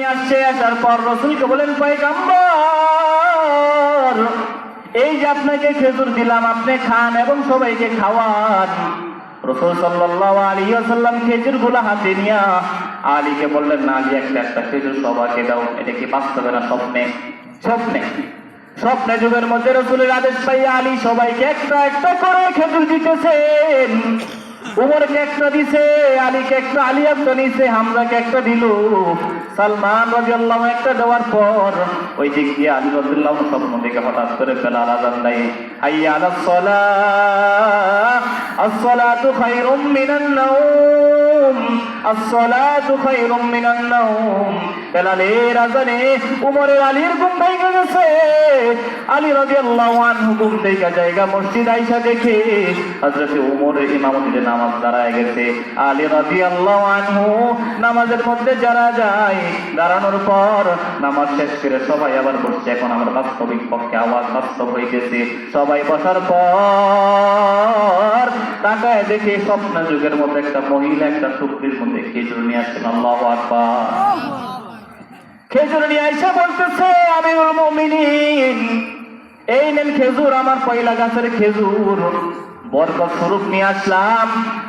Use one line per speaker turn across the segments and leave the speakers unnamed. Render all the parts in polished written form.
নিয়ে আসছে। আসার পর রাসূলকে বলেন, পয়গম্বর, এই যে আপনাকে খেজুর দিলাম, আপনি খান এবং সবাইকে খাওয়ান। রাসূল সাল্লাল্লাহু আলাইহি ওয়াসাল্লাম খেজুরগুলো হাতে নিয়ে আলীকে বললেন, না আলী, একটা একটা খেজুর সবাইকে দাও। এটা কি বাস্তবে না স্বপ্নে? স্বপ্নে। স্বপ্নে যুগের মধ্যে রাসূলের আদেশ পাইয়া আলী সবাইকে একটা একটা করে খেজুর দিতেছেন। উমরকে একটা দিছে, আলীকে একটা, আলী একটা নিছে, হামজাকে একটা দিল, সালমান রাদিয়াল্লাহু আনহু একটা দেওয়ার পর ওই দিক দিয়ে আলী রাদিয়াল্লাহু আনহু স্বপ্ন দেখে হঠাৎ করে বেলাল আযান দেয়, হাইয়া আলাস সালাহ, আস-সালাতু খায়রুম মিনান নাওম, আস-সালাতু খায়রুম মিনান নাওম। বেলালের আযানে উমরের আলীর ঘুম ভেঙে গেছে। আলী রাদিয়াল্লাহু আনহু ঘুম থেকে জায়গা মসজিদ আইসা দেখে হযরতে উমরের ইমামতিতে নামাজ দাঁড়ায় গেছে। আলী রাদিয়াল্লাহু আনহু নামাজের মধ্যে যারা যায়, দাঁড়ানোর পর নামাজ শেষ করে সবাই আবার বসছে। এখন আমার বাস্তবিক পক্ষে আওয়াজ বাস্তব হয়ে গেছে। সবাই বসার পর তাকায় দেখে স্বপ্ন যুগের মধ্যে একটা মহিলা একটা টুকরির মধ্যে খেজুর নিয়ে আসছেন। আল্লাহু আকবার। খেজুর নিয়ে আইসা বলতেছে, আমিরুল মুমিনিন, এই নেন খেজুর, আমার পয়লা গাছের খেজুর, বরকত স্বরূপ নিয়ে আসলাম,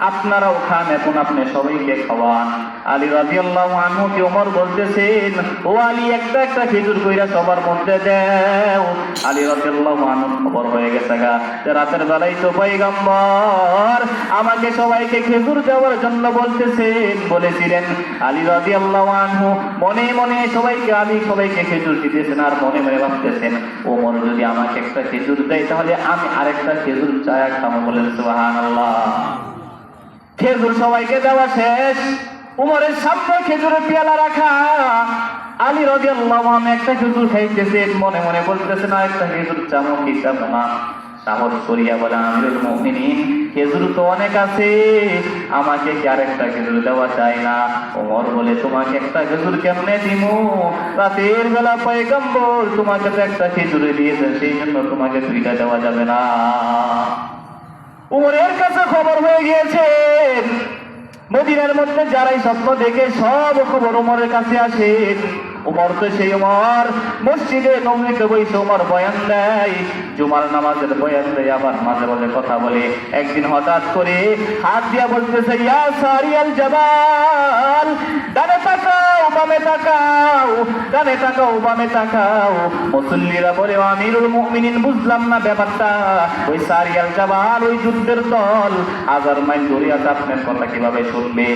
আপনারাও খান, এখন আপনি সবাইকে খাওয়ান। আলী রাদিয়াল্লাহু আনহু কে ওমর বলতেছেন, ও আলী, একটা একটা খেজুর কইরা সবার মধ্যে দাও। আলী রাদিয়াল্লাহু আনহু খবর হয়ে গেছে গা যে রাতের বেলায় তো পয়গম্বর আমাকে সবাইকে খেজুর দেওয়ার জন্য বলেছিলেন। আলী রাদিয়াল্লাহু আনহু মনে মনে সবাইকে খেজুর দিতেছেন, আর মনে মনে ভাবতেছেন, ওমর যদি আমাকে একটা খেজুর দেয় তাহলে আমি আরেকটা খেজুর চায়া খাবো। বলেন সুবহানাল্লাহ। খেজুর সবাইকে দেওয়া শেষ। উমরের সামনে খেজুরের পেয়ালা রাখা। আলী রাদিয়াল্লাহু আনহু একটা খেজুর খাইতেছেন, মনে মনে বলতেছেন, আরেকটা খেজুর চামো কি চামো না। সাহস করিয়া বলে, আমিরুল মুমিনিন, খেজুর তো অনেক আছে, আমাকে কি আরেকটা খেজুর দেওয়া যায় না? ওমর বলে, তোমাকে একটা খেজুর কেমনে দিমু? রাতের বেলা পয়গম্বর তোমাকে তো একটা খেজুরে দিয়েছে, সেই জন্য তোমাকে দুইটা দেওয়া যাবে না। উমরের কাছে খবর হয়ে গিয়েছে। মদিনার মধ্যে যারাই স্বপ্ন দেখে সব খবর উমরের কাছে আসে। উমর তো সেই উমর মসজিদে নববীতে বসে উমর বয়ান দেয়, জুমার নামাজের বয়ান দেয়, আবার মাঝে মাঝে কথা বলে। একদিন হঠাৎ করে হাত দিয়া বলতেছে, ইয়া সারিয়াল জাবাল, ডানে তাকাও বামে তাকাও, ডানে তাকাও বামে তাকাও। মুসল্লিরা বলে, আমিরুল মুমিনিন, বুঝলাম না ব্যাপারটা। ওই সারিয়াল জাবাল, ওই যুদ্ধের দল 1000 মাইল দূরে আছে, আপনার কথা কিভাবে শুনবে?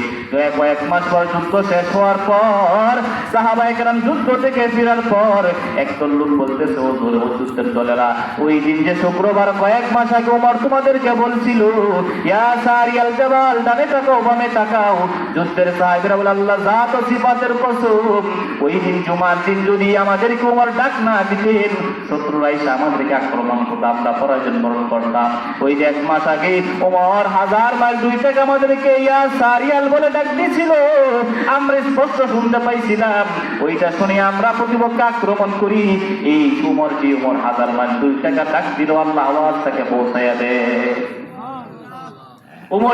কয়েক মাস পর যুদ্ধ শেষ হওয়ার পর সাহাবায়ে কেরাম যুদ্ধ থেকে ফেরার পর একদল লোক বলতেছে, ও যুদ্ধের দলেরা, ওই দিন যে শুক্রবার কয়েক মাস আগে ওমর তোমাদেরকে বলছিল, ইয়া সারিয়াল জাবাল, ডানে তাকাও বামে তাকাও। যুদ্ধের সাহাবীরা বলে, আল্লাহ জাত ও সিফাতের কসম, ওই দিন জুমার দিন যদি আমাদেরকে ওমর ডাক না দিতেন, শত্রুরা এসে আমাদেরকে আক্রমণ করতো, আমরা পরাজয় বরণ করতাম। ওই যে 1 মাস আগে ওমর 1000 মাইল দূর থেকে আমাদেরকে ইয়া সারিয়াল বলে ডাক দিয়েছিল, আমরা স্পষ্ট শুনতে পাইছিলাম। ওইটা শুনে আমরা প্রতিপক্ষে আক্রমণ করি। এই উমর 1000 মাইল দূর থেকে ডাক দিল, আল্লাহ আওয়াজটাকে পৌঁছাইয়া দেয়।